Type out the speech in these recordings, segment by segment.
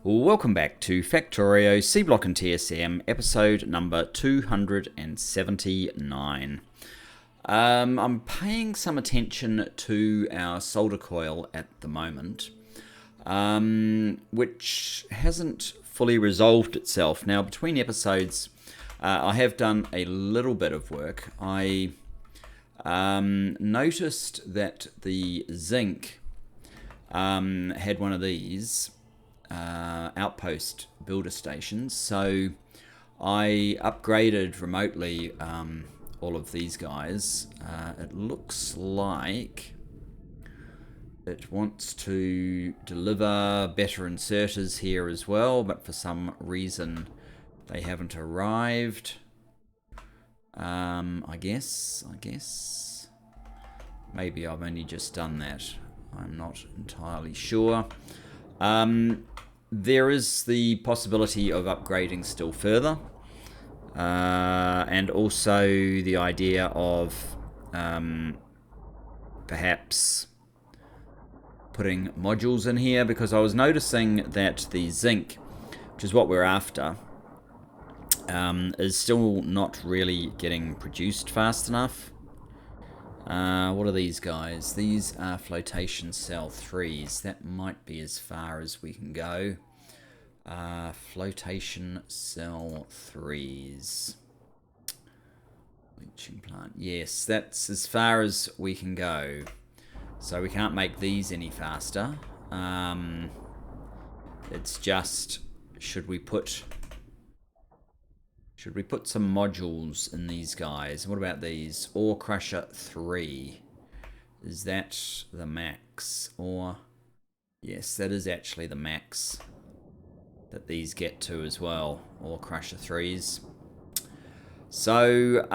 Welcome back to Factorio, Seablock and TSM, episode number 279. I'm paying some attention to our solder coil at the moment, which hasn't fully resolved itself. Now, between episodes, I have done a little bit of work. I noticed that the Zinc had one of these outpost builder stations, so I upgraded remotely all of these guys. It looks like it wants to deliver better inserters here as well, but for some reason they haven't arrived. I guess maybe I've only just done that. I'm not entirely sure. There is the possibility of upgrading still further, and also the idea of perhaps putting modules in here, because I was noticing that the zinc, which is what we're after, is still not really getting produced fast enough. What are these guys? These are flotation cell 3s. That might be as far as we can go. Flotation cell 3s. Leaching plant. Yes, that's as far as we can go. So we can't make these any faster. It's just, should we put some modules in these guys? What about these? Ore Crusher 3. Is that the max? Or, yes, that is actually the max that these get to as well. Ore Crusher 3s. So,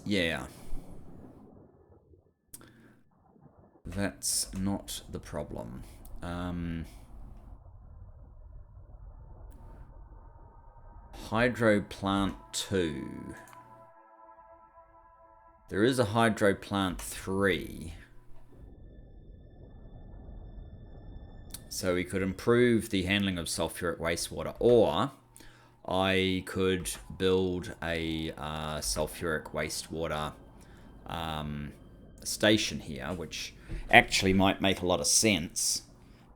yeah. That's not the problem. Hydro plant 2. There is a hydro plant 3. So we could improve the handling of sulfuric wastewater, or I could build a sulfuric wastewater station here, which actually might make a lot of sense,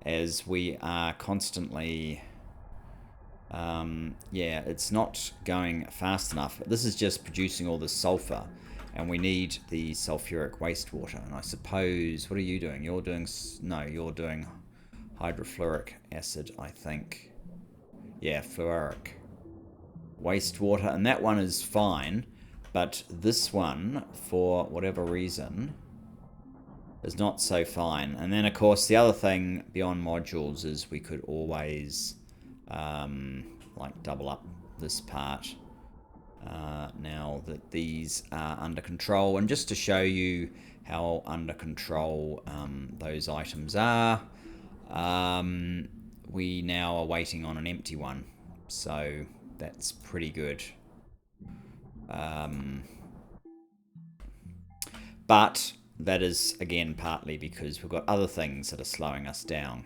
as we are constantly... yeah, it's not going fast enough. This is just producing all this sulfur, and we need the sulfuric wastewater. And I suppose, what are you doing? You're doing... No, you're doing hydrofluoric acid, I think. Yeah, fluoric wastewater. And that one is fine, but this one, for whatever reason, is not so fine. And then, of course, the other thing beyond modules is we could always... like double up this part now that these are under control. And just to show you how under control those items are, we now are waiting on an empty one, so that's pretty good. But that is again partly because we've got other things that are slowing us down.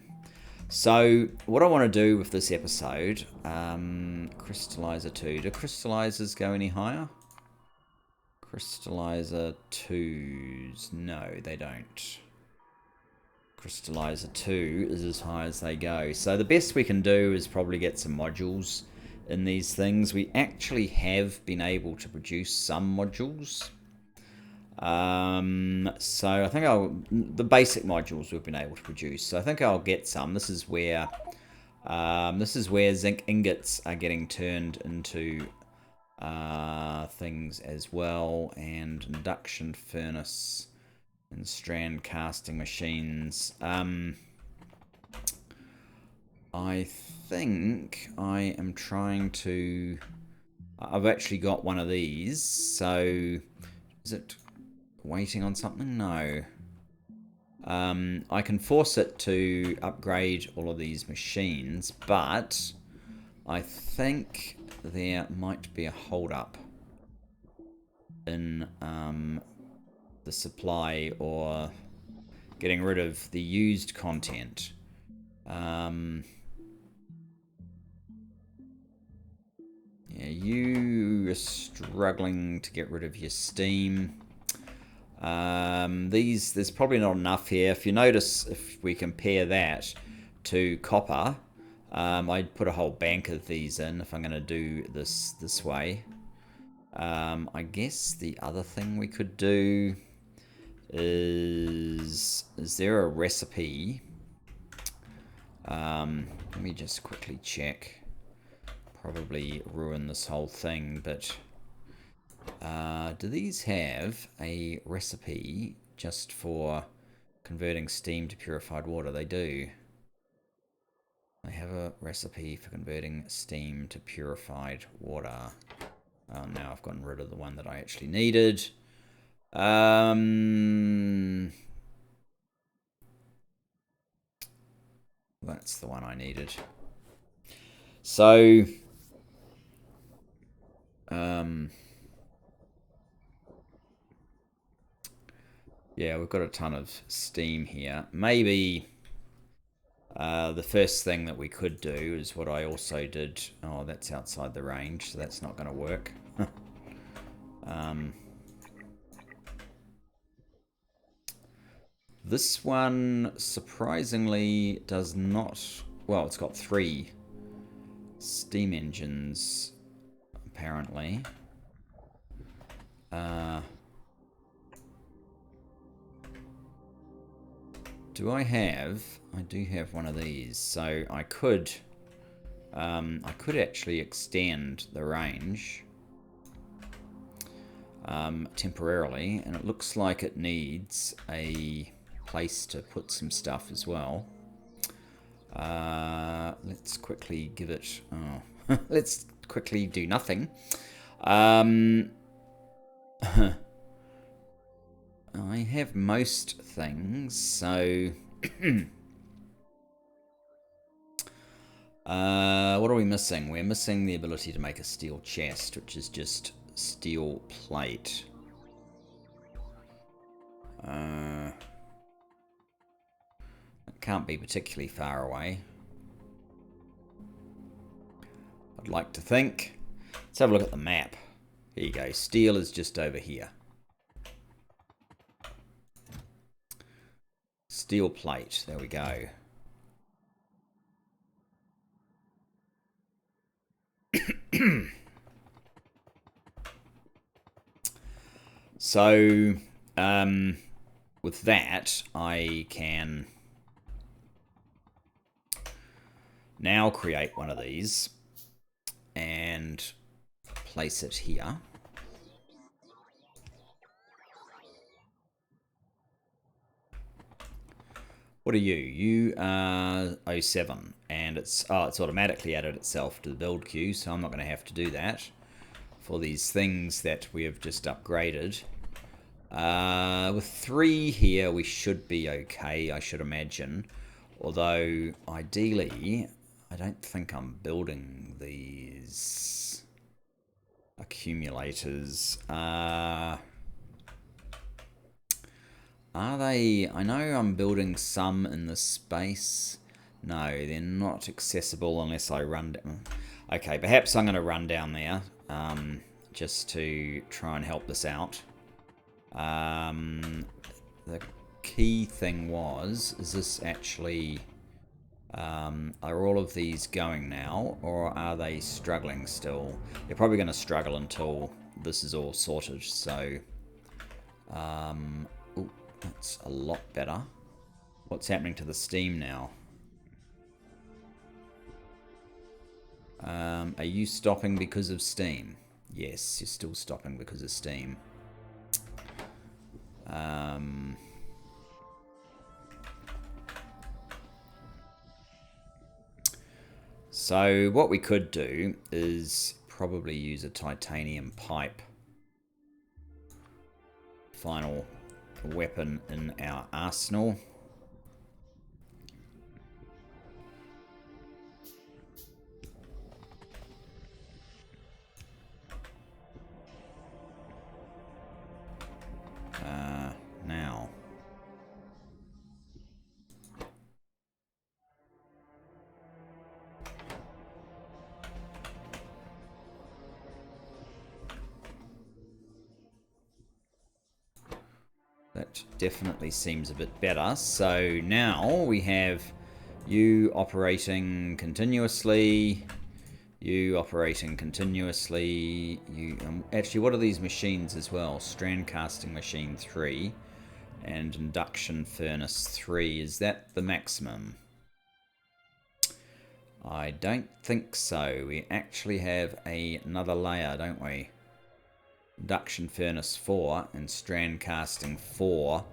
So, what I want to do with this episode, Crystallizer 2. Do crystallizers go any higher? Crystallizer 2s. No, they don't. Crystallizer 2 is as high as they go. So, the best we can do is probably get some modules in these things. We actually have been able to produce some modules. So I think the basic modules we've been able to produce. So I think I'll get some. This is where zinc ingots are getting turned into things as well, and induction furnace and strand casting machines. I think I am trying to... I've actually got one of these. So is it waiting on something? No. I can force it to upgrade all of these machines, but I think there might be a hold-up in the supply, or getting rid of the used content. Yeah, you are struggling to get rid of your steam. There's probably not enough here. If you notice, if we compare that to copper, I'd put a whole bank of these in if I'm going to do this way. I guess the other thing we could do is there a recipe? Let me just quickly check. Probably ruin this whole thing, but do these have a recipe just for converting steam to purified water? They do. They have a recipe for converting steam to purified water. Now I've gotten rid of the one that I actually needed. That's the one I needed. So, yeah, we've got a ton of steam here. Maybe the first thing that we could do is what I also did. Oh, that's outside the range, so that's not going to work. This one, surprisingly, does not... Well, it's got 3 steam engines, apparently. Do I have... I do have one of these, so I could actually extend the range temporarily, and it looks like it needs a place to put some stuff as well. Let's quickly give it... Oh, let's quickly do nothing. I have most things, so... what are we missing? We're missing the ability to make a steel chest, which is just steel plate. It can't be particularly far away, I'd like to think. Let's have a look at the map. Here you go. Steel is just over here. Steel plate. There we go. So, with that, I can now create one of these and place it here. What are you? You are 07, and it's automatically added itself to the build queue, so I'm not going to have to do that for these things that we have just upgraded. With 3 here, we should be okay, I should imagine. Although, ideally, I don't think I'm building these accumulators. Are they... I know I'm building some in this space. No, they're not accessible unless I run down... Okay, perhaps I'm going to run down there just to try and help this out. The key thing was, is this actually... are all of these going now, or are they struggling still? They're probably going to struggle until this is all sorted, so... ooh, that's a lot better. What's happening to the steam now? Are you stopping because of steam? Yes, you're still stopping because of steam. So what we could do is probably use a titanium pipe. Final weapon in our arsenal. Now, definitely seems a bit better. So now we have you operating continuously, you operating continuously, you... actually, what are these machines as well? Strand casting machine 3 and induction furnace 3. Is that the maximum? I don't think so. We actually have another layer, don't we? Induction furnace 4 and strand casting 4.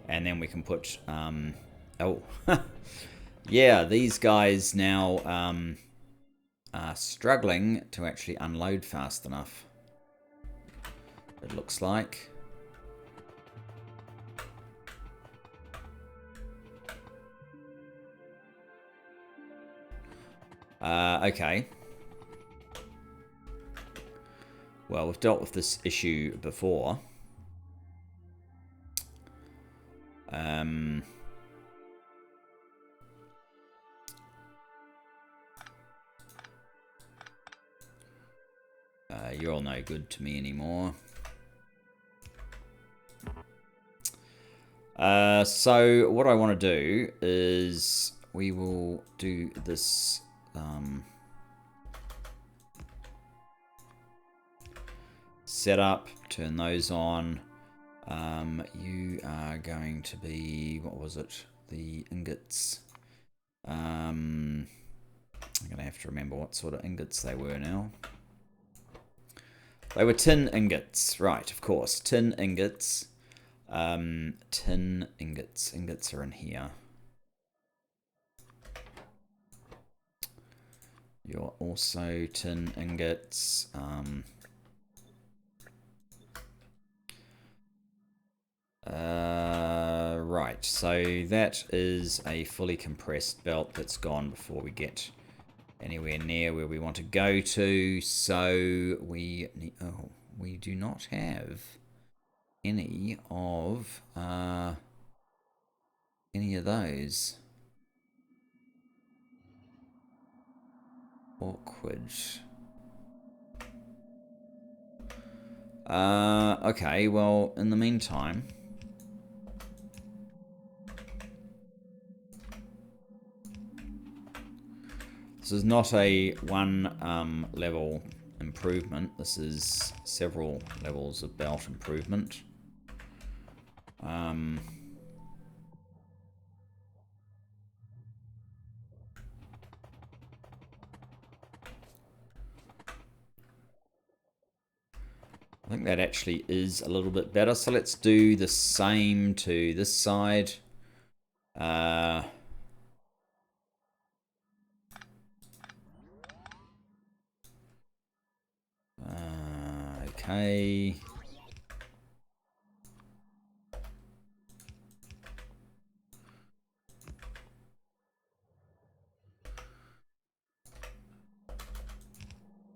And then we can put... oh, yeah, these guys now are struggling to actually unload fast enough. It looks like. Okay. Well, we've dealt with this issue before. You're all no good to me anymore. So what I want to do is we will do this setup, turn those on. You are going to be, what was it? The ingots. I'm going to have to remember what sort of ingots they were now. They were tin ingots, right, of course. Tin ingots. Tin ingots. Ingots are in here. You're also tin ingots. Right, so that is a fully compressed belt that's gone before we get anywhere near where we want to go to. So we need, oh, we do not have any of those. Awkward. Okay, well, in the meantime, this is not a one level improvement. This is several levels of belt improvement. I think that actually is a little bit better. So let's do the same to this side. Okay.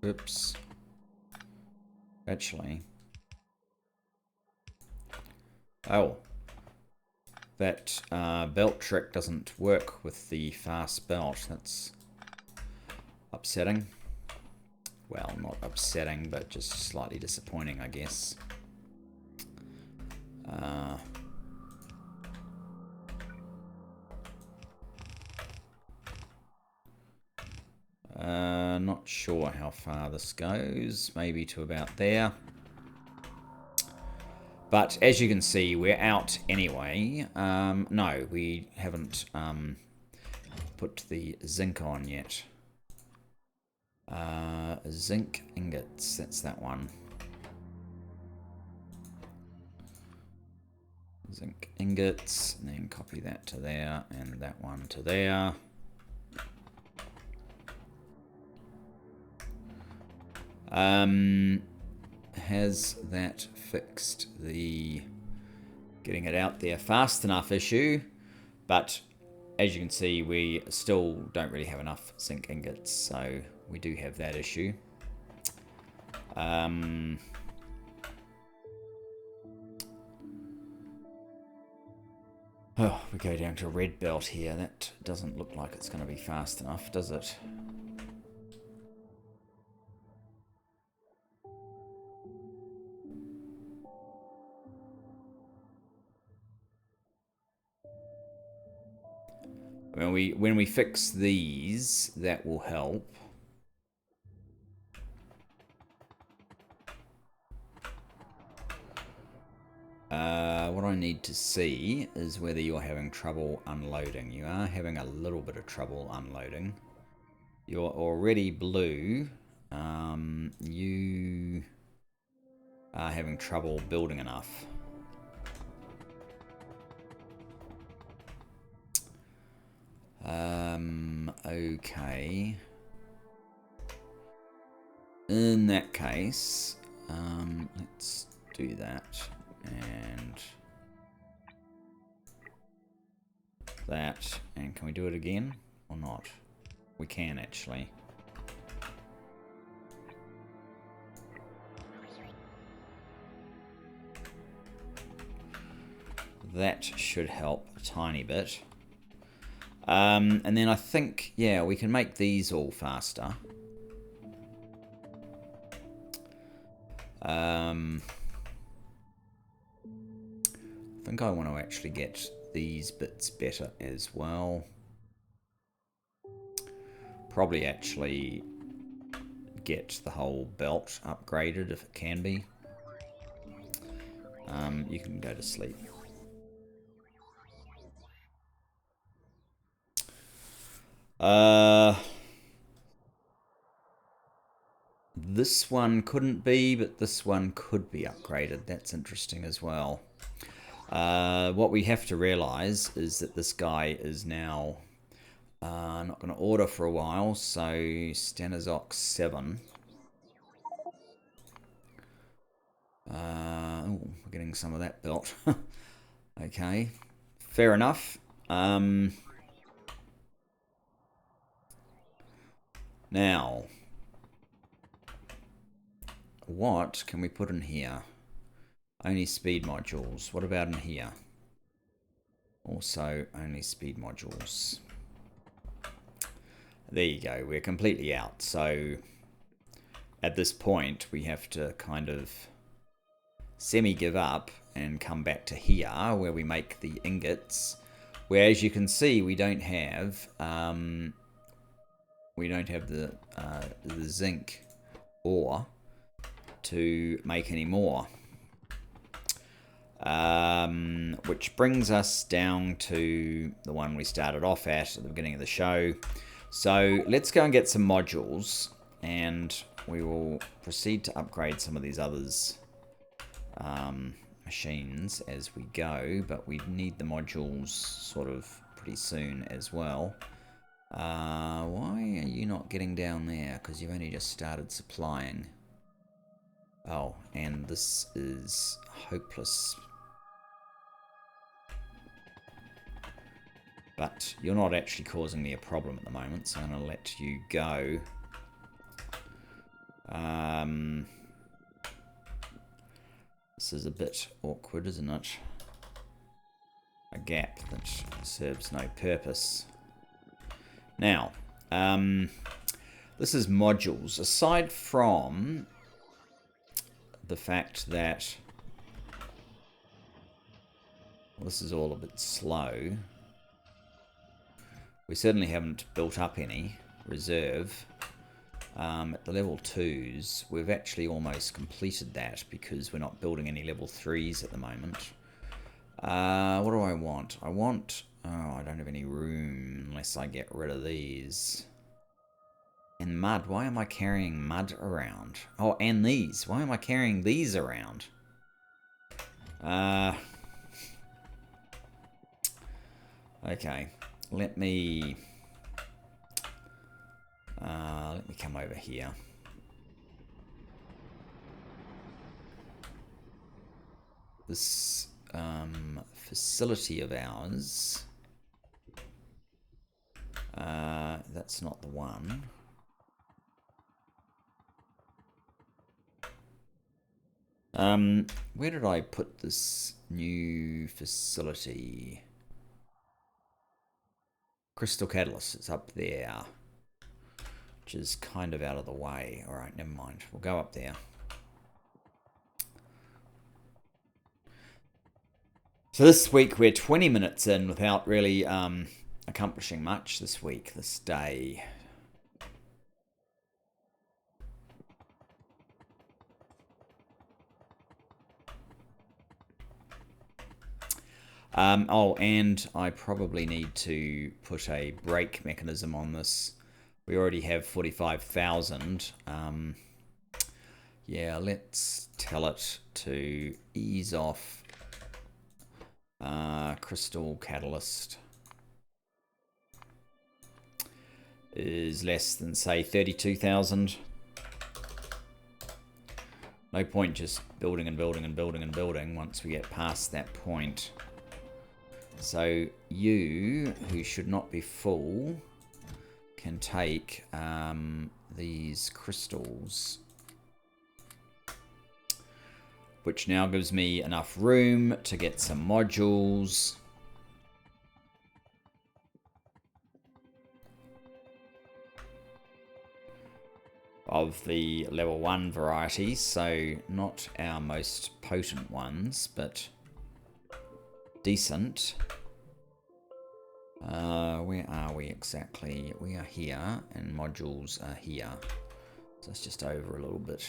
Oops. Actually. Oh. That belt trick doesn't work with the fast belt. That's upsetting. Well, not upsetting, but just slightly disappointing, I guess. Not sure how far this goes. Maybe to about there. But as you can see, we're out anyway. No, we haven't put the zinc on yet. Zinc ingots, that's that one. Zinc ingots, and then copy that to there, and that one to there. Has that fixed the getting it out there fast enough issue? But as you can see, we still don't really have enough zinc ingots, so we do have that issue. Oh, we go down to a red belt here. That doesn't look like it's going to be fast enough, does it? When we fix these, that will help. What I need to see is whether you're having trouble unloading. You are having a little bit of trouble unloading. You're already blue. You are having trouble building enough. Okay. In that case, let's do that. And that. And can we do it again or not? We can actually. That should help a tiny bit. And then I think, yeah, we can make these all faster. I think I want to actually get these bits better as well. Probably actually get the whole belt upgraded if it can be. You can go to sleep. This one couldn't be, but this one could be upgraded. That's interesting as well. What we have to realize is that this guy is now not going to order for a while, so Stanizox 7. Oh, we're getting some of that built. Okay, fair enough. Now, what can we put in here? Only speed modules. What about in here? Also, only speed modules. There you go. We're completely out. So, at this point, we have to kind of semi-give up and come back to here, where we make the ingots. Where, as you can see, we don't have the zinc ore to make any more. Which brings us down to the one we started off at the beginning of the show. So let's go and get some modules, and we will proceed to upgrade some of these others machines as we go, but we need the modules sort of pretty soon as well. Why are you not getting down there? Because you've only just started supplying. Oh, and this is hopeless. But you're not actually causing me a problem at the moment, so I'm going to let you go. This is a bit awkward, isn't it? A gap that serves no purpose. Now, this is modules. Aside from the fact that this is all a bit slow, we certainly haven't built up any reserve. At the level 2s, we've actually almost completed that because we're not building any level 3s at the moment. What do I want? I want... Oh, I don't have any room unless I get rid of these. And mud. Why am I carrying mud around? Oh, and these. Why am I carrying these around? Okay. Let me come over here. This facility of ours, that's not the one. Where did I put this new facility? Crystal Catalyst, it's up there, which is kind of out of the way. All right, never mind. We'll go up there. So this week we're 20 minutes in without really accomplishing much this week, this day. Oh, and I probably need to put a brake mechanism on this. We already have 45,000. Yeah, let's tell it to ease off crystal catalyst is less than, say, 32,000. No point just building and building and building and building once we get past that point. So you, who should not be full, can take these crystals, which now gives me enough room to get some modules. Of the level 1 variety, so not our most potent ones, but decent. Where are we exactly? We are here, and modules are here. So it's just over a little bit.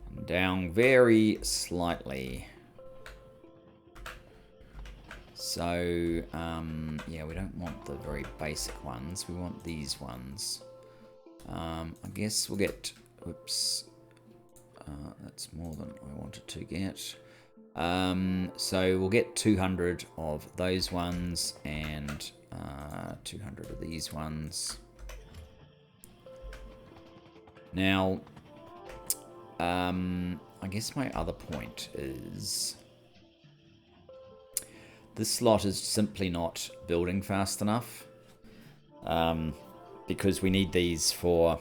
And down very slightly. So, yeah, we don't want the very basic ones. We want these ones. I guess we'll get... Oops. That's more than I wanted to get. So we'll get 200 of those ones and 200 of these ones. Now, I guess my other point is this slot is simply not building fast enough, because we need these for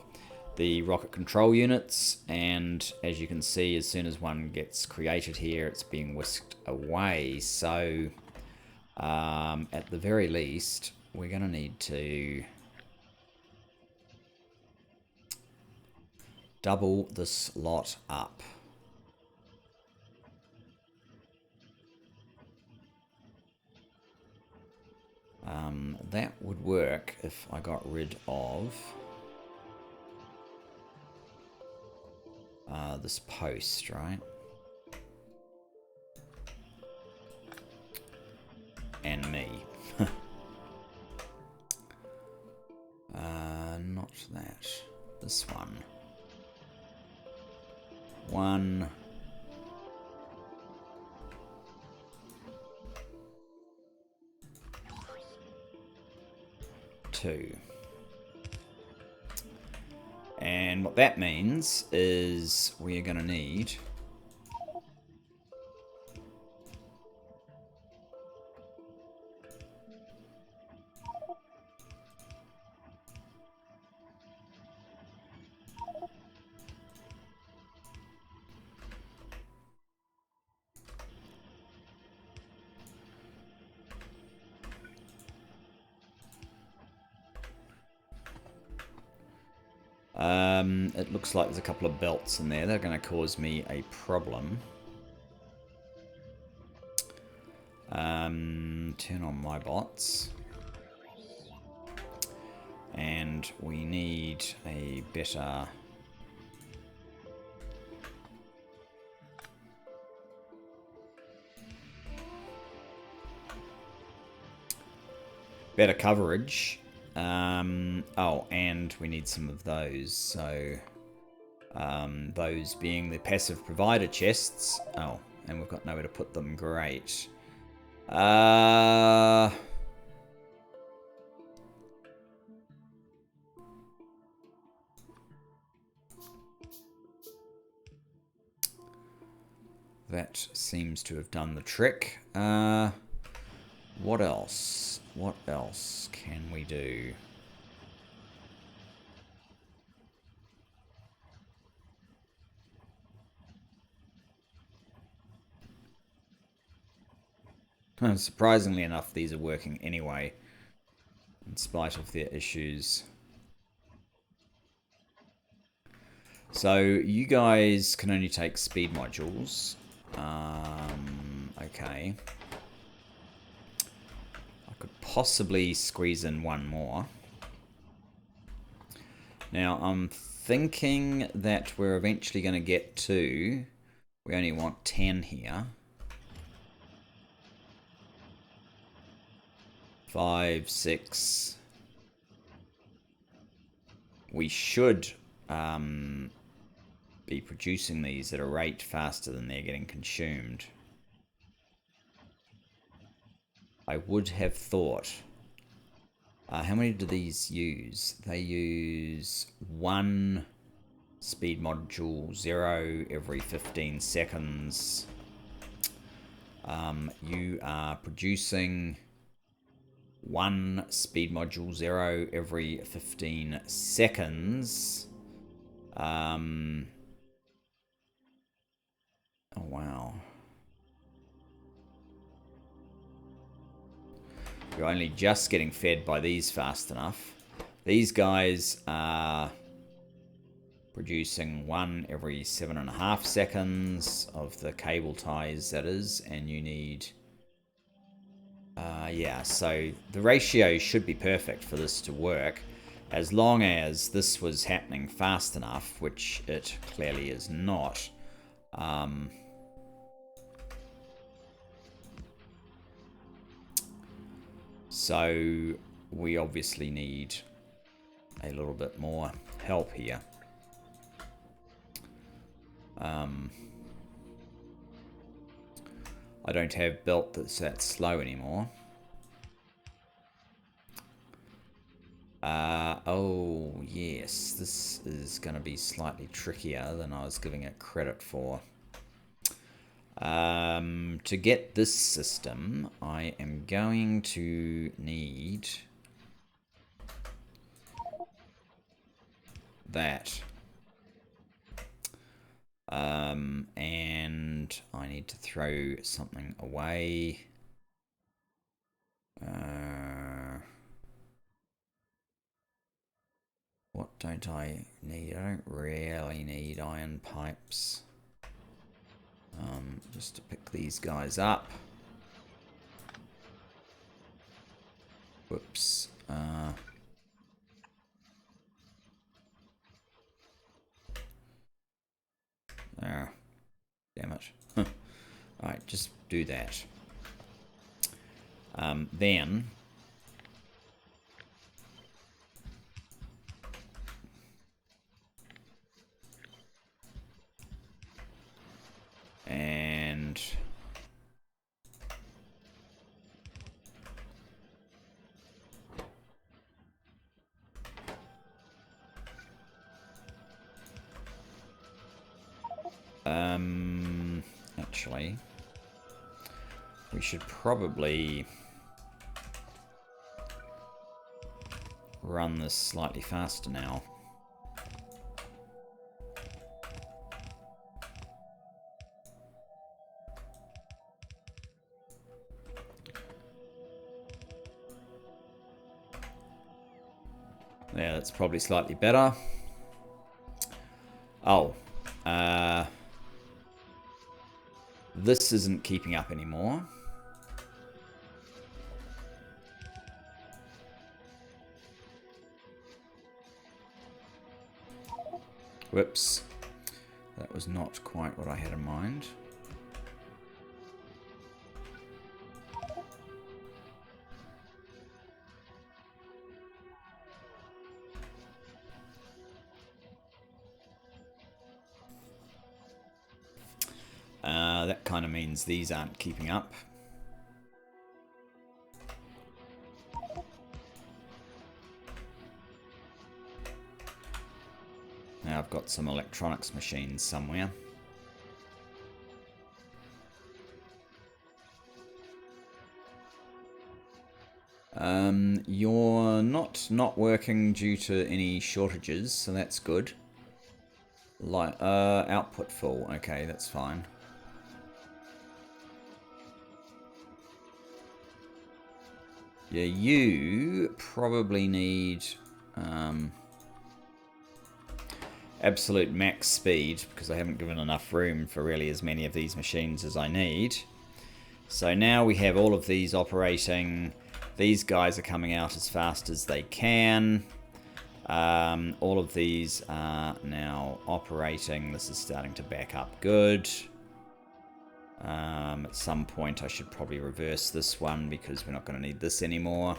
the rocket control units, and as you can see, as soon as one gets created here, it's being whisked away. So at the very least, we're going to need to double the slot up. That would work if I got rid of this post, right? And me. Not that. This one. 1. 2. And what that means is we're going to need it looks like there's a couple of belts in there. They're going to cause me a problem. Turn on my bots. And we need a better... better coverage. Oh, and we need some of those. So, those being the passive provider chests. Oh, and we've got nowhere to put them. Great. That seems to have done the trick. What else? What else can we do? Surprisingly enough, these are working anyway, in spite of their issues. So, you guys can only take speed modules. Okay. possibly squeeze in one more. Now, I'm thinking that we're eventually going to get to... We only want 10 here. 5, 6. We should be producing these at a rate faster than they're getting consumed. I would have thought... how many do these use? They use 1 speed module 0 every 15 seconds. You are producing 1 speed module 0 every 15 seconds. Oh, wow. You're only just getting fed by these fast enough. These guys are producing 1 every 7.5 seconds of the cable ties, that is, and you need... yeah, so the ratio should be perfect for this to work, as long as this was happening fast enough, which it clearly is not. So we obviously need a little bit more help here. I don't have belt that's that slow anymore. Oh, yes. This is going to be slightly trickier than I was giving it credit for. To get this system, I am going to need that. And I need to throw something away. What don't I need? I don't really need iron pipes. Just to pick these guys up. Whoops. There. Damn it. Alright, just do that. Then... And... actually, we should probably run this slightly faster now. Yeah, that's probably slightly better. Oh, this isn't keeping up anymore. Whoops. That was not quite what I had in mind. That kind of means these aren't keeping up. Now I've got some electronics machines somewhere. You're not working due to any shortages, so that's good. Like output full. Okay, that's fine. Yeah, you probably need absolute max speed, because I haven't given enough room for really as many of these machines as I need. So now we have all of these operating, These guys are coming out as fast as they can. All of these are now operating. This is starting to back up good. At some point I should probably reverse this one because we're not going to need this anymore.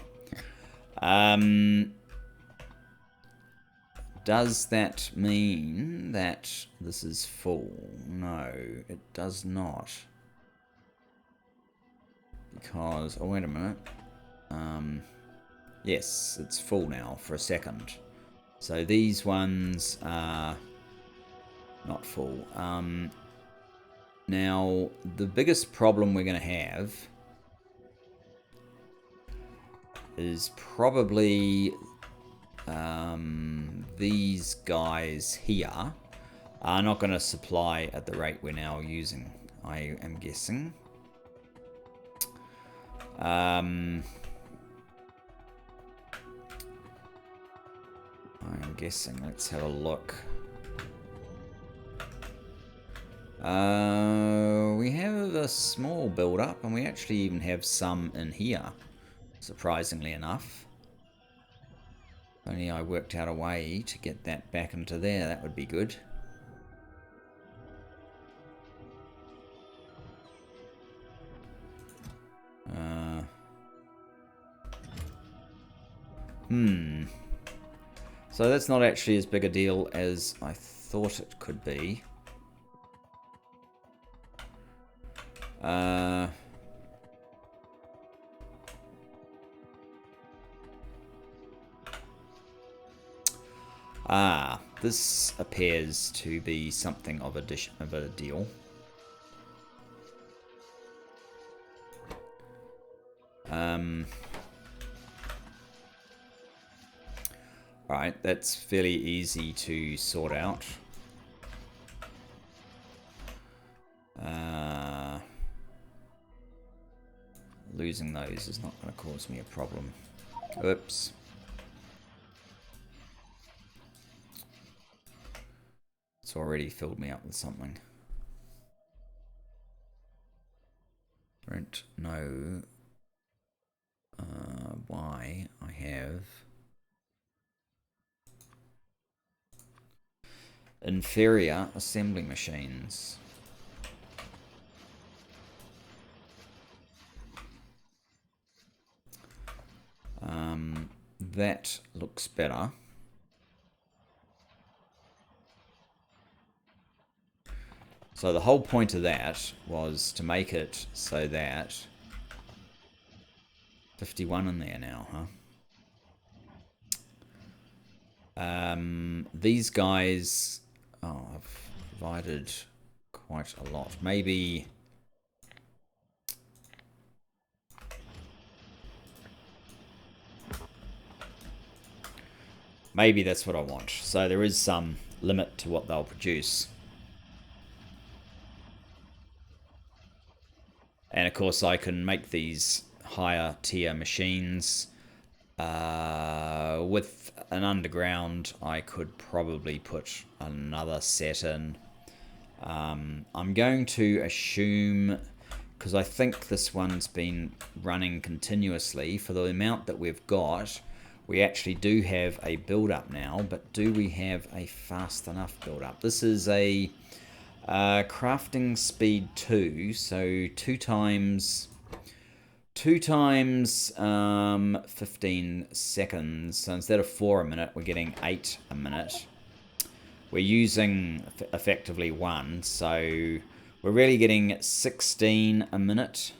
Does that mean that this is full? No, it does not. Because, oh wait a minute. Yes, it's full now for a second. So these ones are not full. Now, the biggest problem we're going to have is probably these guys here are not going to supply at the rate we're now using, I am guessing. I'm guessing. Let's have a look. We have a small build-up, and we actually even have some in here, surprisingly enough. Only I worked out a way to get that back into there. That would be good. So that's not actually as big a deal as I thought it could be. This appears to be something of a deal. Right, that's fairly easy to sort out. Losing those is not going to cause me a problem. Oops. It's already filled me up with something. Don't know why I have inferior assembly machines. That looks better. So the whole point of that was to make it so that 51 in there now, huh? These guys, I've provided quite a lot. Maybe that's what I want. So there is some limit to what they'll produce. And of course I can make these higher tier machines. With an underground, I could probably put another set in. I'm going to assume, because I think this one's been running continuously, for the amount that we've got, we actually do have a build-up now, but do we have a fast enough build-up? This is a crafting speed 2, so 2 times 15 seconds. So instead of 4 a minute, we're getting 8 a minute. We're using effectively 1, so we're really getting 16 a minute.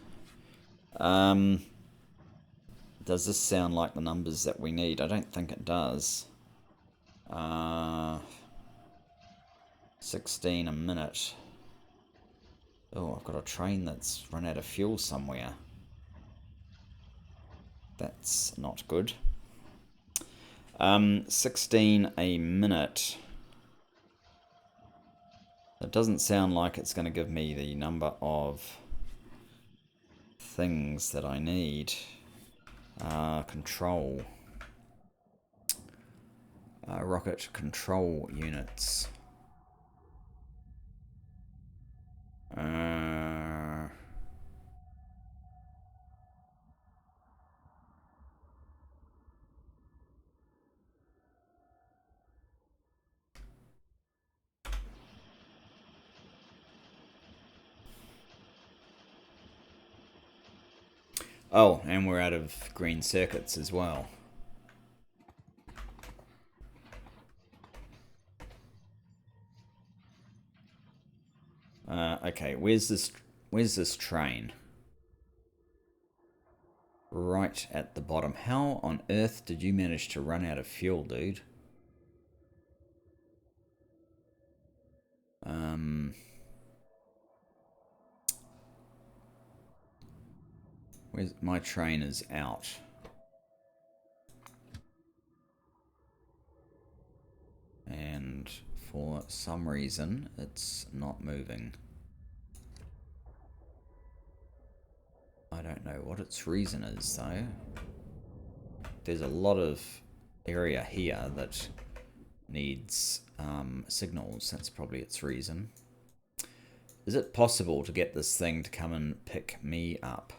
Does this sound like the numbers that we need? I don't think it does. 16 a minute. Oh, I've got a train that's run out of fuel somewhere. That's not good. 16 a minute. It doesn't sound like it's going to give me the number of things that I need. Control. Rocket control units. Oh, and we're out of green circuits as well. Okay, where's this train? Right at the bottom. How on earth did you manage to run out of fuel, dude? Where's my train is out. And for some reason, it's not moving. I don't know what its reason is, though. There's a lot of area here that needs signals. That's probably its reason. Is it possible to get this thing to come and pick me up?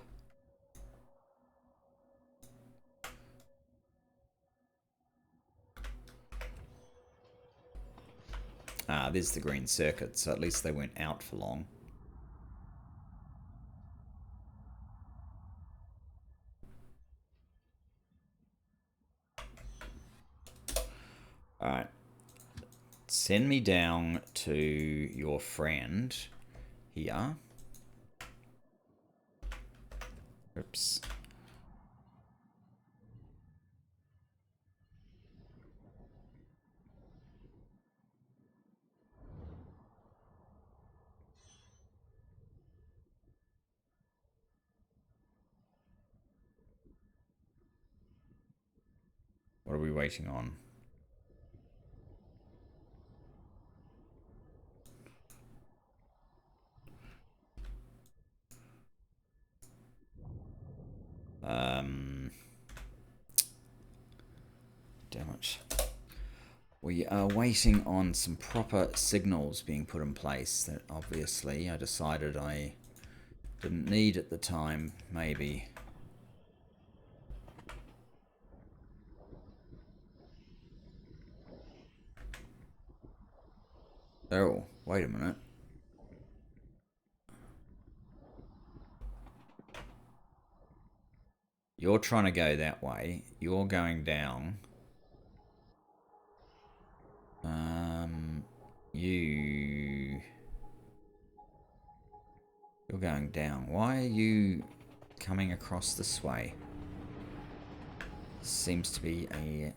Ah, there's the green circuit, so at least they weren't out for long. Alright. Send me down to your friend here. Oops. What are we waiting on? Damn it. We are waiting on some proper signals being put in place that obviously I decided I didn't need at the time, maybe. Oh, wait a minute. You're trying to go that way. You're going down. You're going down. Why are you coming across this way? Seems to be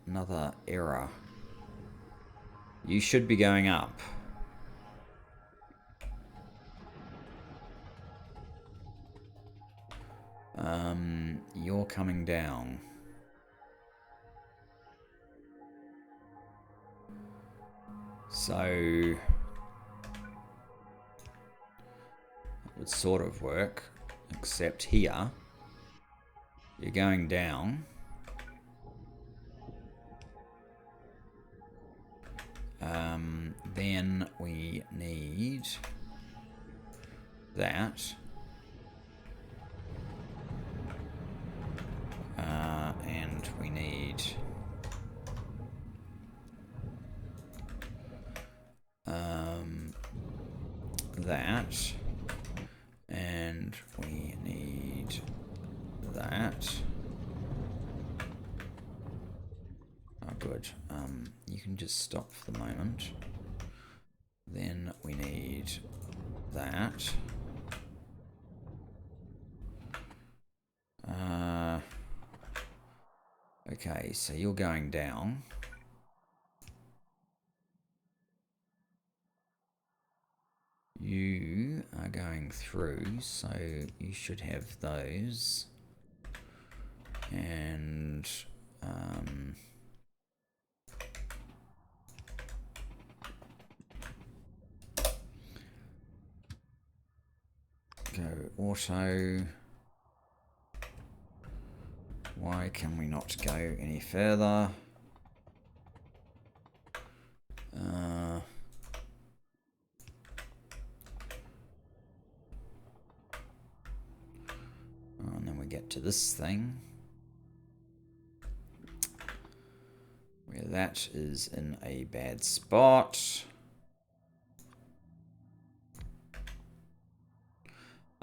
another error. You should be going up. You're coming down. So it would sort of work, except here you're going down. Then we need that. And we need that. And we need that. Oh, good. You can just stop for the moment. Then we need that. Okay, so you're going down. You are going through, so you should have those. And go auto. Why can we not go any further? And then we get to this thing, where that is in a bad spot.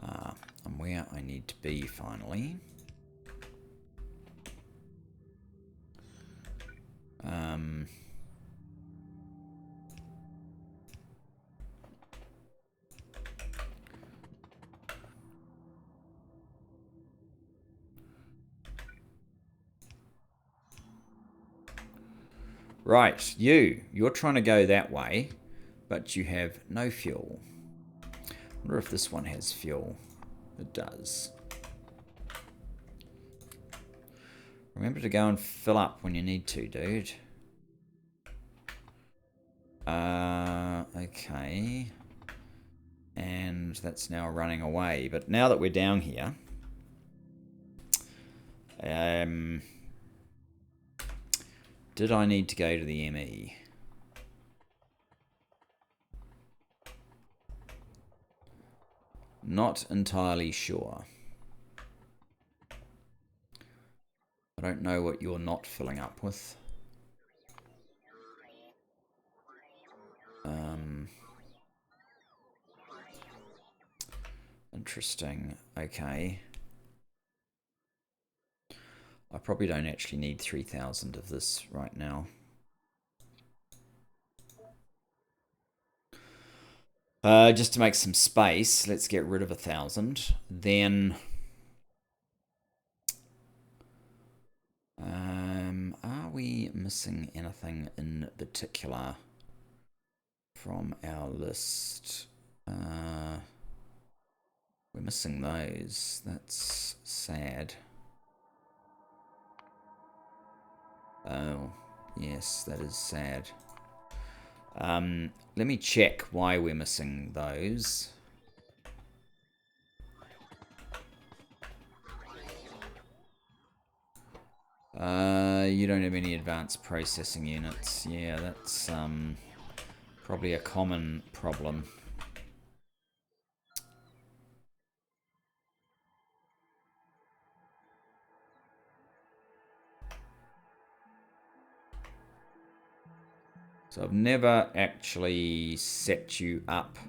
I'm where I need to be finally. Right, you're trying to go that way, but you have no fuel. I wonder if this one has fuel. It does. Remember to go and fill up when you need to, dude. Okay. And that's now running away. But now that we're down here, did I need to go to the ME? Not entirely sure. I don't know what you're not filling up with. Interesting. Okay. I probably don't actually need 3,000 of this right now. Just to make some space, let's get rid of 1,000. Then, are we missing anything in particular from our list? We're missing those. That's sad. Oh, yes, that is sad. Let me check why we're missing those. You don't have any advanced processing units. Yeah, that's probably a common problem. So I've never actually set you up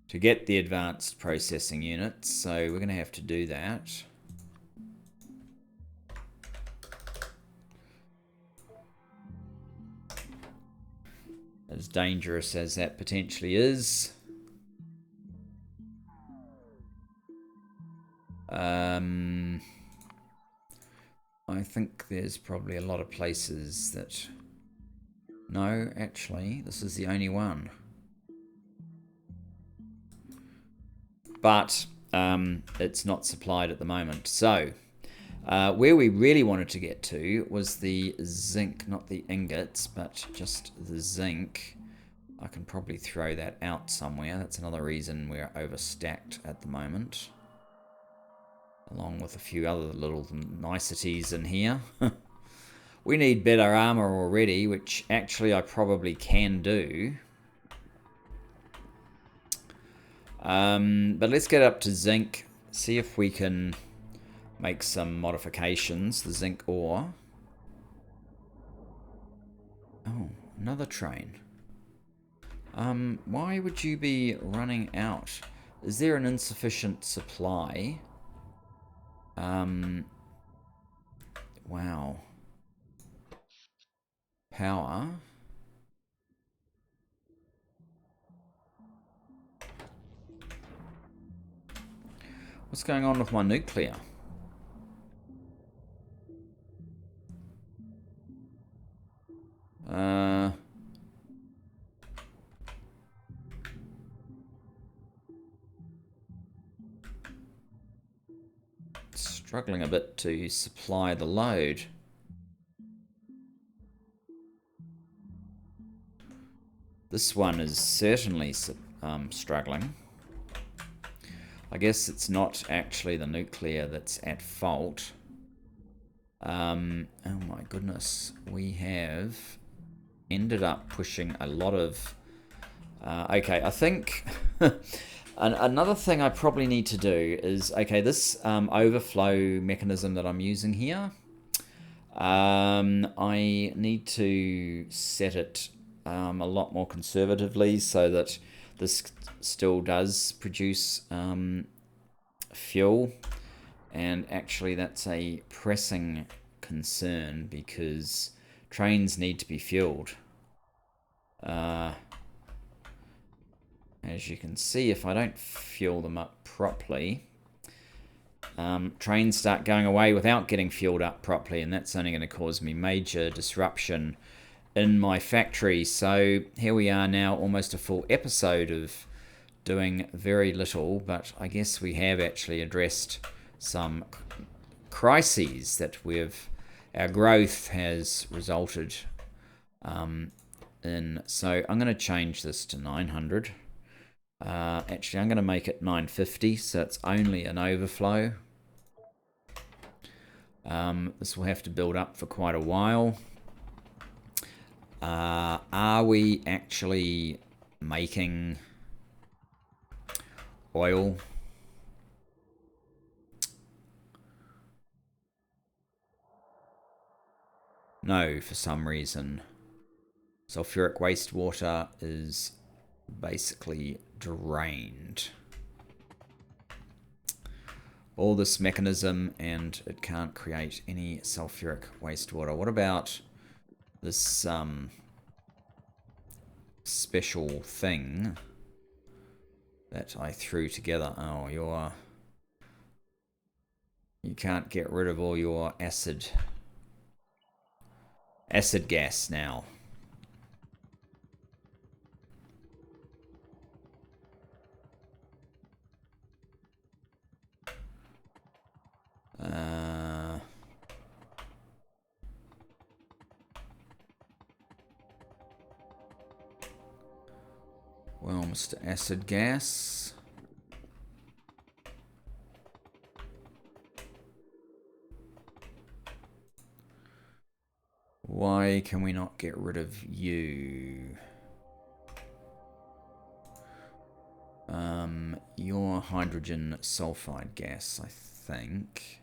to get the advanced processing units, so we're going to have to do that. As dangerous as that potentially is. I think there's probably a lot of places that... No, actually, this is the only one. But it's not supplied at the moment. So, where we really wanted to get to was the zinc, not the ingots, but just the zinc. I can probably throw that out somewhere. That's another reason we're overstacked at the moment. Along with a few other little niceties in here. We need better armor already, which actually I probably can do. But let's get up to zinc, see if we can make some modifications. The zinc ore. Oh, another train. Why would you be running out? Is there an insufficient supply? Wow. Power. What's going on with my nuclear? Struggling a bit to supply the load. This one is certainly struggling. I guess it's not actually the nuclear that's at fault. Oh my goodness. We have ended up pushing a lot of... okay, I think... Another thing I probably need to do is... Okay, this overflow mechanism that I'm using here... I need to set it a lot more conservatively so that this still does produce fuel, and actually that's a pressing concern because trains need to be fueled. As you can see, if I don't fuel them up properly, trains start going away without getting fueled up properly, and that's only going to cause me major disruption in my factory. So here we are now, almost a full episode of doing very little, but I guess we have actually addressed some crises that our growth has resulted in. So I'm going to change this to 900. Actually, I'm going to make it 950, so it's only an overflow. This will have to build up for quite a while. Are we actually making oil? No, for some reason. Sulfuric wastewater is basically drained. All this mechanism, and it can't create any sulfuric wastewater. What about this special thing that I threw together? Oh, you can't get rid of all your acid gas now. Well, Mr. Acid Gas. Why can we not get rid of you? Your hydrogen sulfide gas, I think.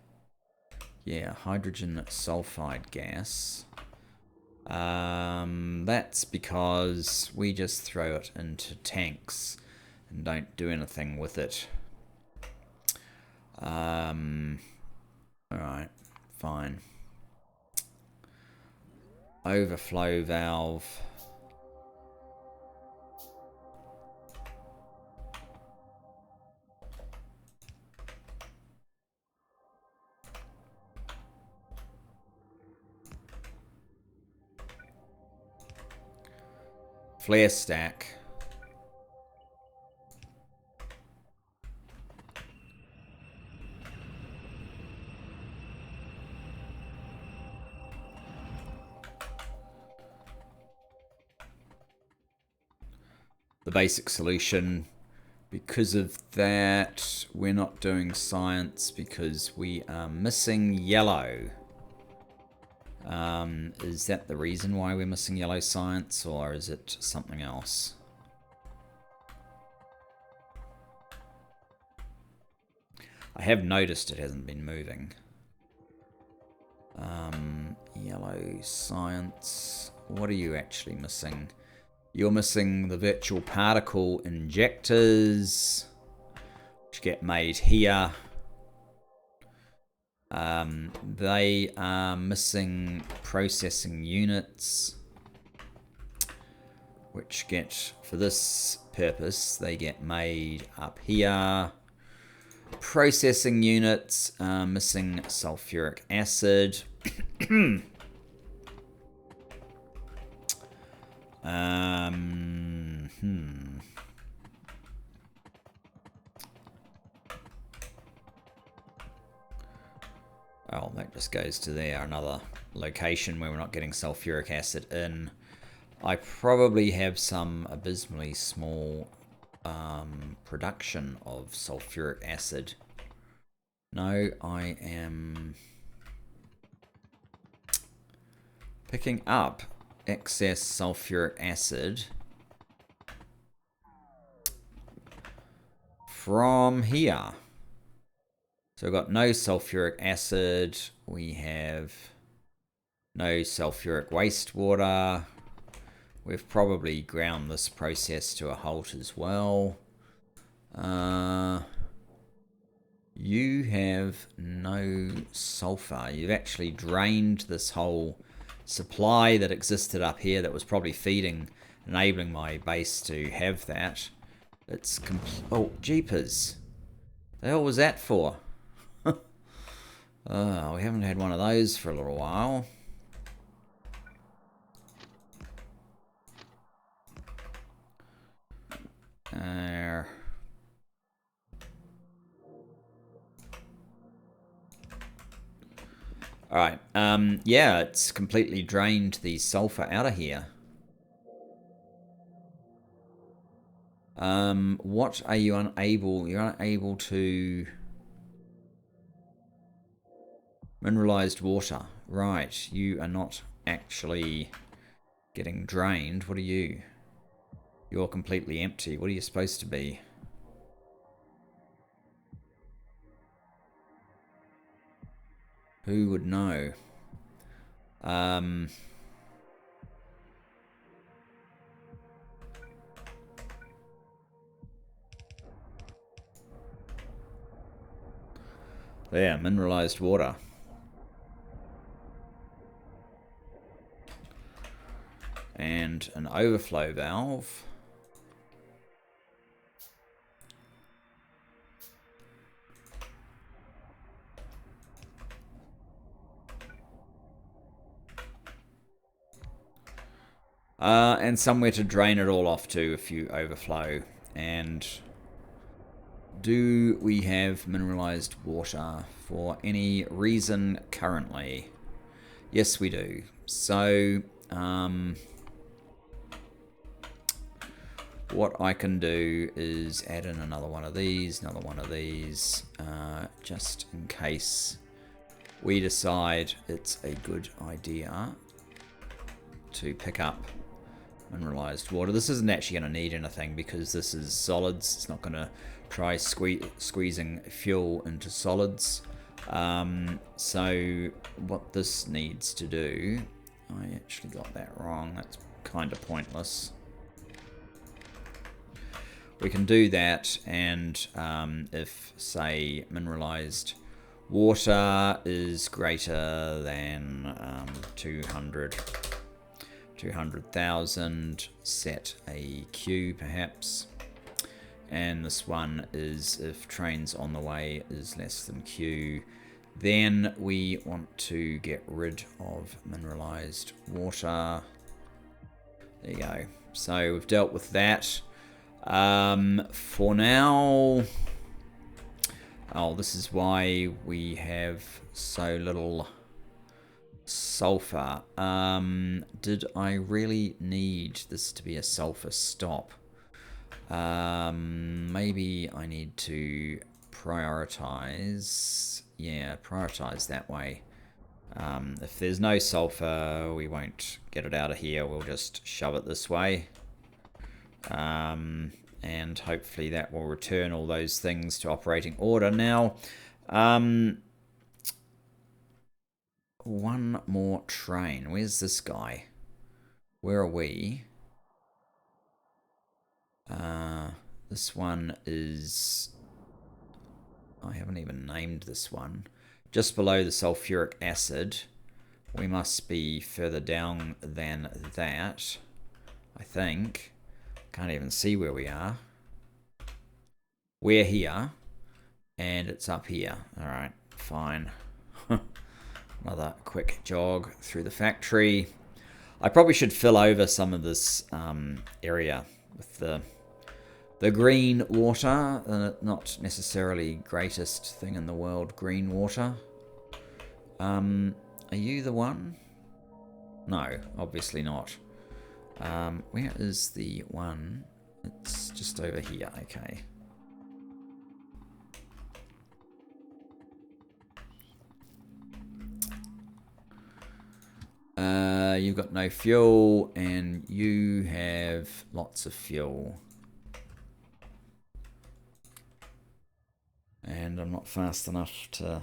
Yeah, hydrogen sulfide gas. That's because we just throw it into tanks and don't do anything with it. Alright, fine. Overflow valve. Flare stack. The basic solution. Because of that, we're not doing science because we are missing yellow. Is that the reason why we're missing yellow science, or is it something else? I have noticed it hasn't been moving. Yellow science. What are you actually missing? You're missing the virtual particle injectors, which get made here. They are missing processing units, which get, for this purpose, they get made up here. Processing units are missing sulfuric acid. Oh, that just goes to there, another location where we're not getting sulfuric acid in. I probably have some abysmally small production of sulfuric acid. No, I am picking up excess sulfuric acid from here. So we've got no sulfuric acid. We have no sulfuric wastewater. We've probably ground this process to a halt as well. You have no sulfur. You've actually drained this whole supply that existed up here that was probably feeding, enabling my base to have that. It's oh, jeepers. The hell was that for? We haven't had one of those for a little while. Alright, yeah, it's completely drained the sulfur out of here. What are you unable? You're unable to... Mineralized water. Right, you are not actually getting drained. What are you? You're completely empty. What are you supposed to be? Who would know? There, mineralized water. And an overflow valve. And somewhere to drain it all off to if you overflow. And do we have mineralized water for any reason currently? Yes, we do. So, what I can do is add in another one of these, just in case we decide it's a good idea to pick up mineralized water. This isn't actually going to need anything because this is solids. It's not going to try squeezing fuel into solids. So what this needs to do, I actually got that wrong. That's kind of pointless. We can do that, and if, say, mineralized water is greater than 200,000, set a Q perhaps. And this one is if trains on the way is less than Q. Then we want to get rid of mineralized water. There you go. So we've dealt with that. For now... Oh, this is why we have so little sulfur. Did I really need this to be a sulfur stop? Maybe I need to prioritize. Yeah, prioritize that way. If there's no sulfur, we won't get it out of here. We'll just shove it this way. And hopefully that will return all those things to operating order. Now, one more train. Where's this guy? Where are we? This one is... I haven't even named this one. Just below the sulfuric acid. We must be further down than that, I think. Can't even see where we are. We're here. And it's up here. Alright, fine. Another quick jog through the factory. I probably should fill over some of this area with the green water. Not necessarily greatest thing in the world, green water. Are you the one? No, obviously not. Where is the one? It's just over here. Okay. You've got no fuel, and you have lots of fuel. And I'm not fast enough to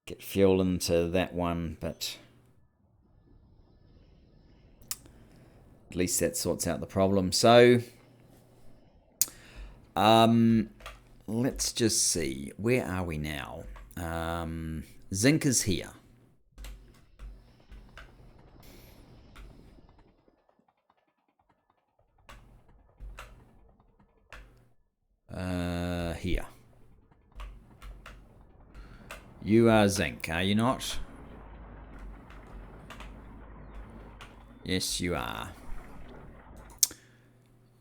get fuel into that one, but at least that sorts out the problem. So, let's just see. Where are we now? Zinc is here. Here. You are Zinc, are you not? Yes, you are.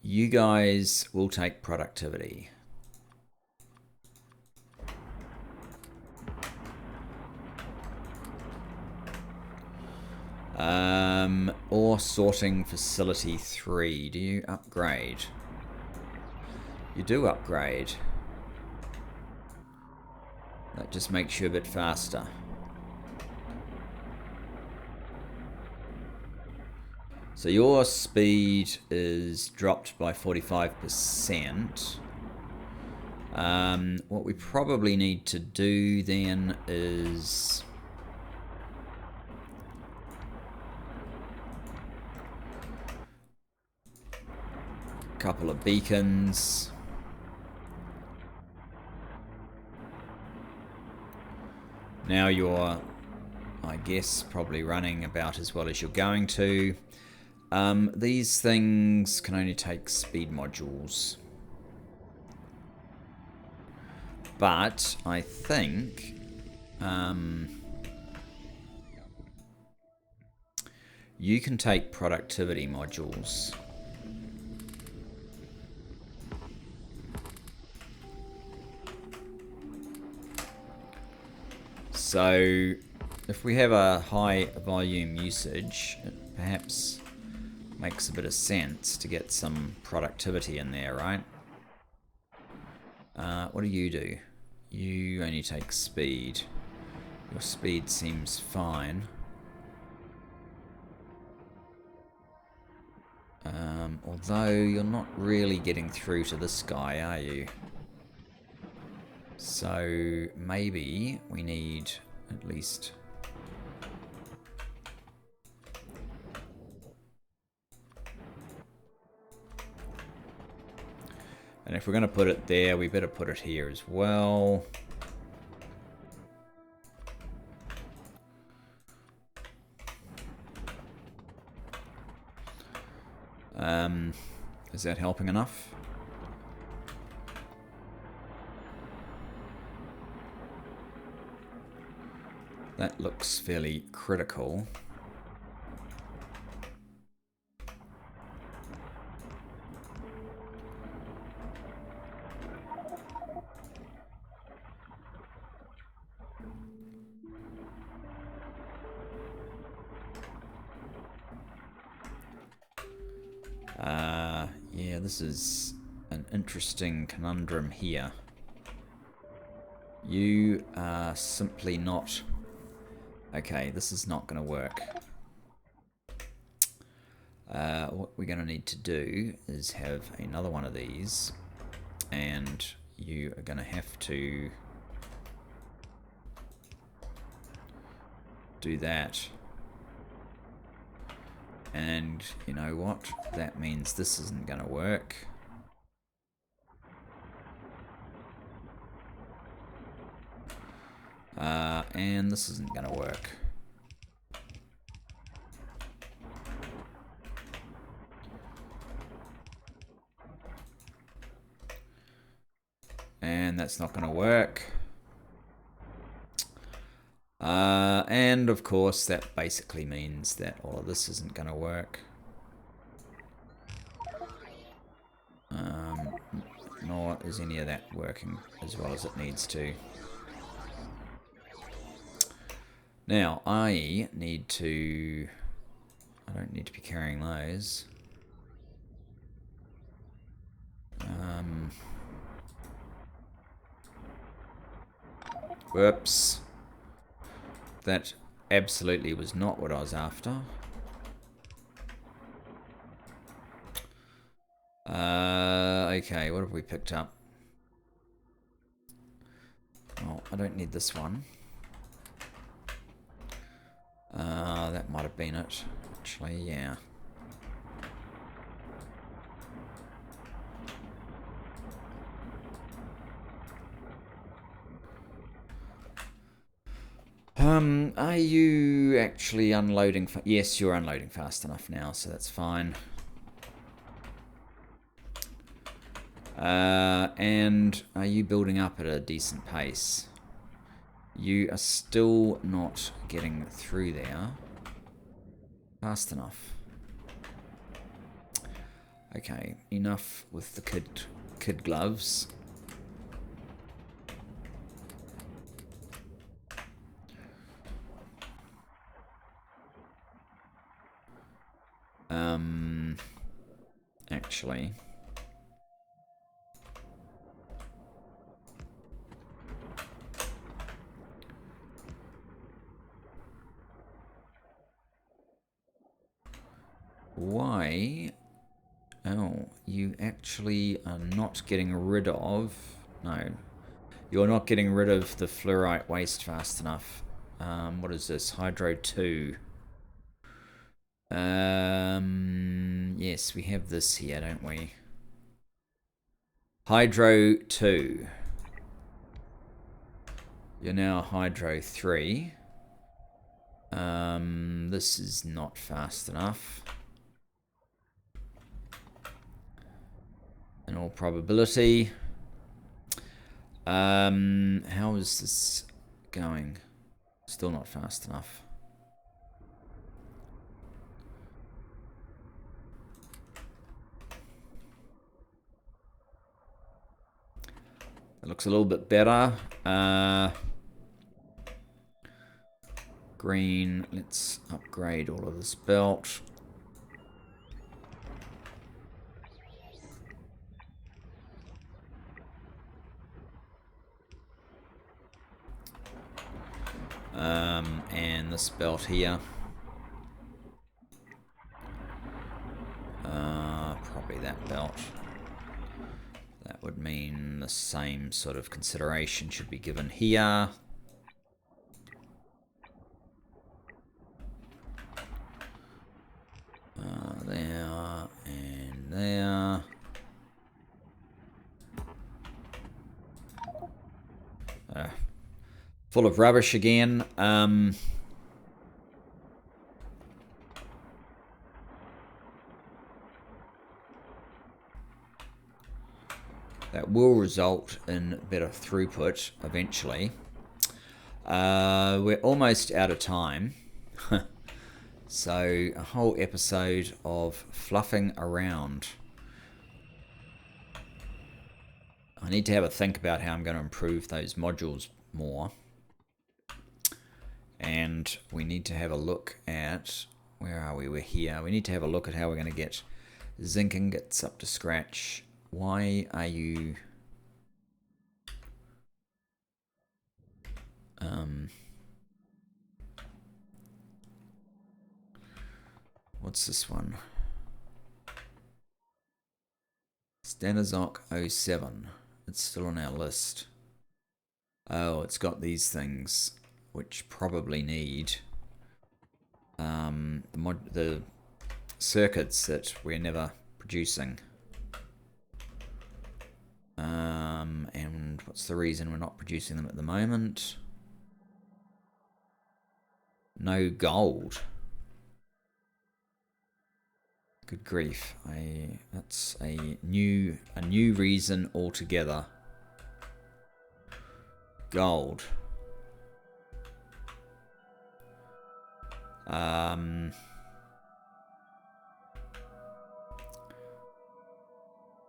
You guys will take productivity. Ore sorting facility 3. Do you upgrade? You do upgrade. That just makes you a bit faster. So your speed is dropped by 45%. What we probably need to do then is... a couple of beacons. Now you're, I guess, probably running about as well as you're going to. These things can only take speed modules. But I think you can take productivity modules. So if we have a high volume usage, it perhaps makes a bit of sense to get some productivity in there, right? What do? You only take speed. Your speed seems fine. Although you're not really getting through to this guy, are you? So maybe we need at least... And if we're going to put it there, we better put it here as well. Is that helping enough? That looks fairly critical. Yeah, this is an interesting conundrum here. You are simply not... Okay, this is not going to work. What we're going to need to do is have another one of these, and you are going to have to do that. And you know what? That means this isn't going to work. And this isn't going to work. And that's not going to work. And of course that basically means that all of this isn't going to work. Nor is any of that working as well as it needs to. Now I need to... I don't need to be carrying those. Whoops. That absolutely was not what I was after. Okay, what have we picked up? Oh, I don't need this one. That might have been it. Actually, yeah. Are you actually unloading? Yes, you're unloading fast enough now, so that's fine. And are you building up at a decent pace? You are still not getting through there fast enough. Okay, enough with the kid gloves. Actually, why? Oh, you actually are not getting rid of... No. You're not getting rid of the fluorite waste fast enough. What is this? Hydro 2. Yes, we have this here, don't we? Hydro 2. You're now Hydro 3. This is not fast enough. In all probability. How is this going? Still not fast enough. It looks a little bit better. Green, let's upgrade all of this belt. And this belt here. Probably that belt. That would mean the same sort of consideration should be given here. There and there. Full of rubbish again. That will result in better throughput eventually. We're almost out of time. So a whole episode of fluffing around. I need to have a think about how I'm going to improve those modules more. And we need to have a look at... Where are we? We're here. We need to have a look at how we're going to get zinc ingots up to scratch. Why are you... What's this one? Stanozoc 07. It's still on our list. Oh, it's got these things, which probably need the circuits that we're never producing. And what's the reason we're not producing them at the moment? No gold. Good grief! That's a new reason altogether. Gold.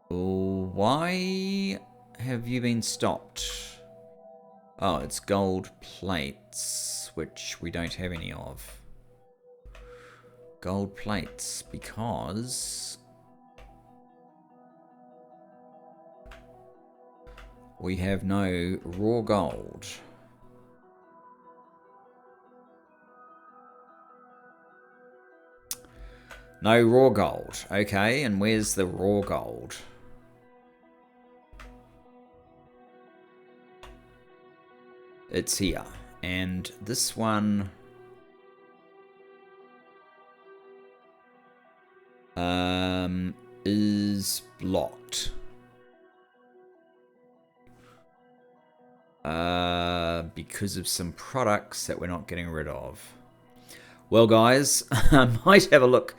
Why have you been stopped? Oh, it's gold plates, which we don't have any of. Gold plates, because we have no raw gold. No raw gold. Okay, and where's the raw gold? It's here. And this one... is blocked. Because of some products that we're not getting rid of. Well, guys, I might have a look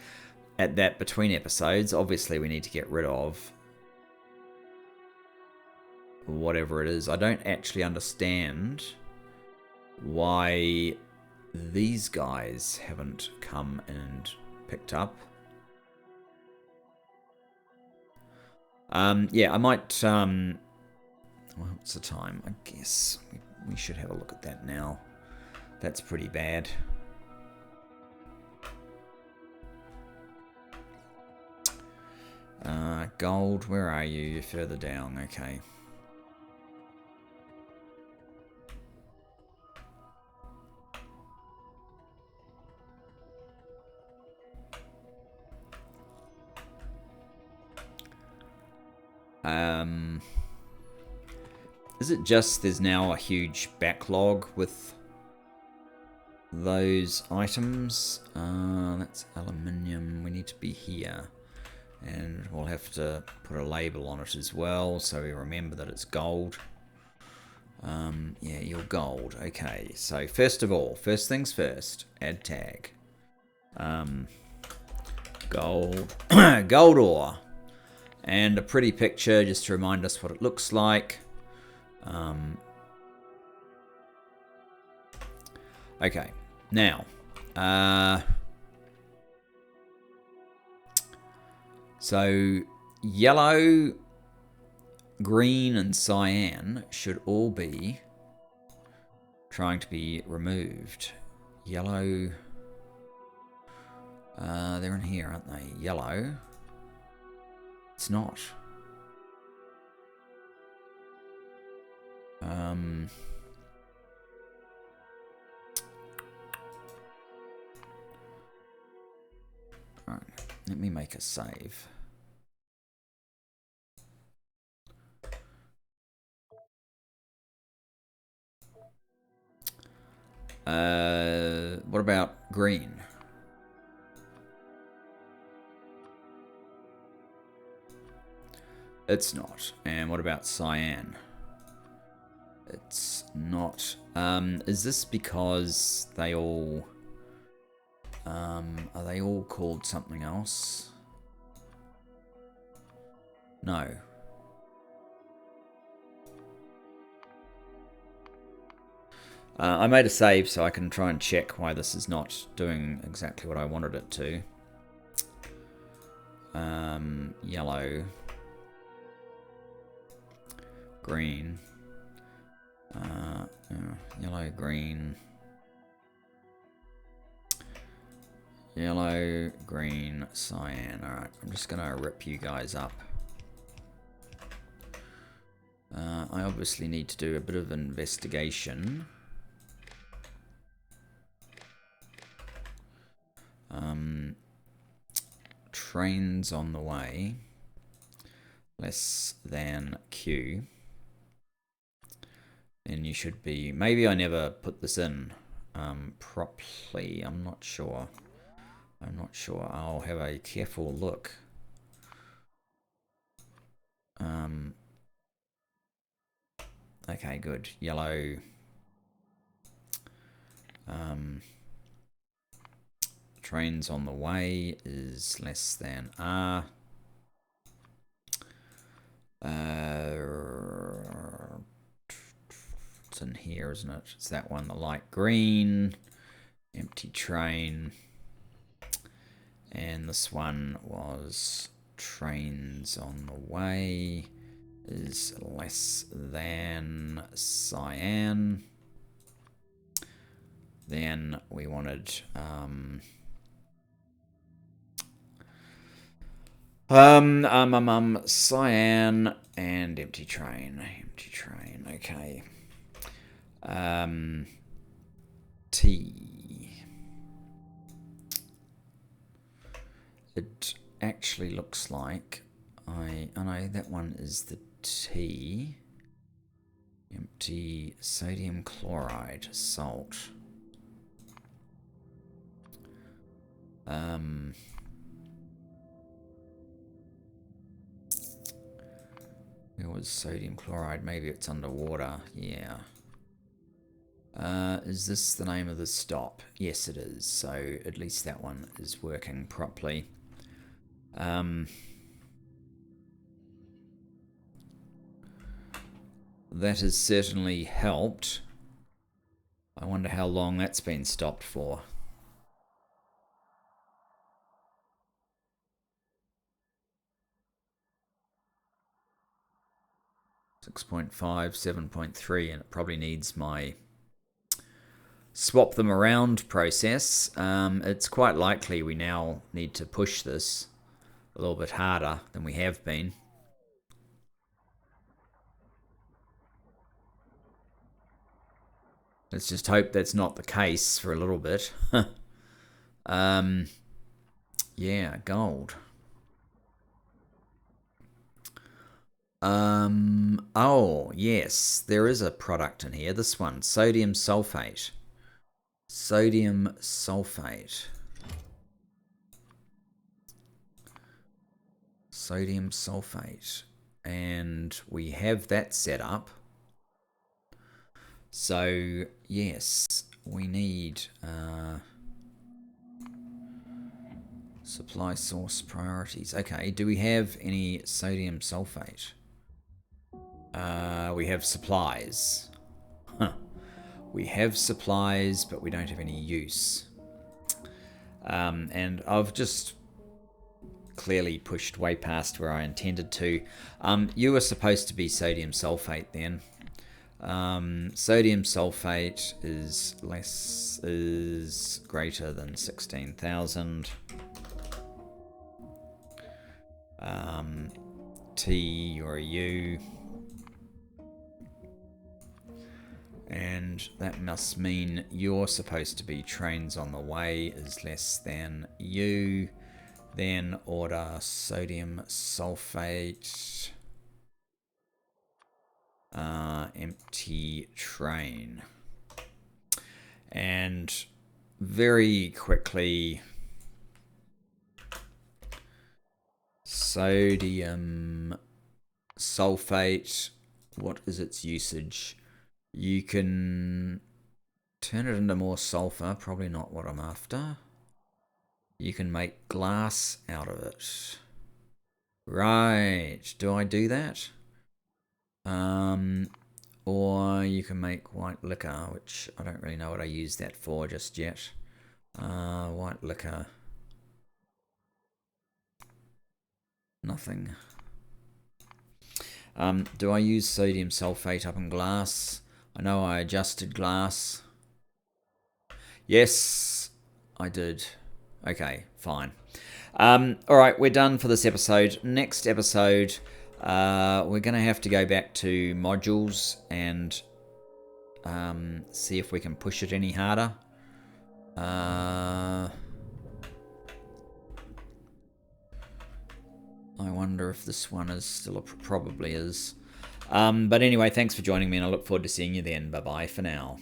at that between episodes. Obviously, we need to get rid of whatever it is. I don't actually understand why these guys haven't come and picked up. Yeah, I might... well, what's the time? I guess we should have a look at that now. That's pretty bad. Gold, where are you? You're further down, okay. Is it just there's now a huge backlog with those items? That's aluminium. We need to be here. And we'll have to put a label on it as well, so we remember that it's gold. Yeah, you're gold. Okay, so first of all, first things first, add tag. Gold, gold ore. And a pretty picture just to remind us what it looks like. Okay, now, so yellow, green, and cyan should all be trying to be removed. Yellow, they're in here, aren't they? Yellow, it's not. Alright, let me make a save. What about green? It's not. And what about cyan? It's not. Is this because they all... are they all called something else? No. I made a save so I can try and check why this is not doing exactly what I wanted it to. Yellow. Green. Yellow, green. Yellow, green, cyan. Alright, I'm just going to rip you guys up. I obviously need to do a bit of investigation. Trains on the way. Less than Q. Then you should be... Maybe I never put this in properly. I'm not sure. I'm not sure. I'll have a careful look. Okay, good. Yellow. Trains on the way is less than R. It's in here, isn't it? It's that one, the light green. Empty train. And this one was trains on the way is less than cyan. Then we wanted cyan and empty train. Empty train, okay. T. It actually looks like I know that one is the T. Empty sodium chloride, salt. Where was sodium chloride? Maybe it's underwater. Yeah. Is this the name of the stop? Yes, it is. So at least that one is working properly. That has certainly helped. I wonder how long that's been stopped for. 6.5, 7.3, and it probably needs my swap them around process. It's quite likely we now need to push this a little bit harder than we have been. Let's just hope that's not the case for a little bit. Yeah, gold. Oh, yes, there is a product in here. This one, sodium sulfate. Sodium sulfate. Sodium sulfate. And we have that set up. So, yes, we need supply source priorities. Okay, do we have any sodium sulfate? We have supplies. Huh. We have supplies, but we don't have any use. And I've just clearly pushed way past where I intended to. You were supposed to be sodium sulfate then. Sodium sulfate is greater than 16,000. T, you're a U. And that must mean you're supposed to be trains on the way is less than U. Then order sodium sulfate. Empty train. And very quickly, sodium sulfate, what is its usage? You can turn it into more sulfur, probably not what I'm after. You can make glass out of it. Right, do I do that? Or you can make white liquor, which I don't really know what I use that for just yet. White liquor. Nothing. Do I use sodium sulfate up in glass? I know I adjusted glass. Yes, I did. Okay, fine. Alright, we're done for this episode. Next episode, we're going to have to go back to modules and see if we can push it any harder. I wonder if this one is still probably is. But anyway, thanks for joining me, and I look forward to seeing you then. Bye-bye for now.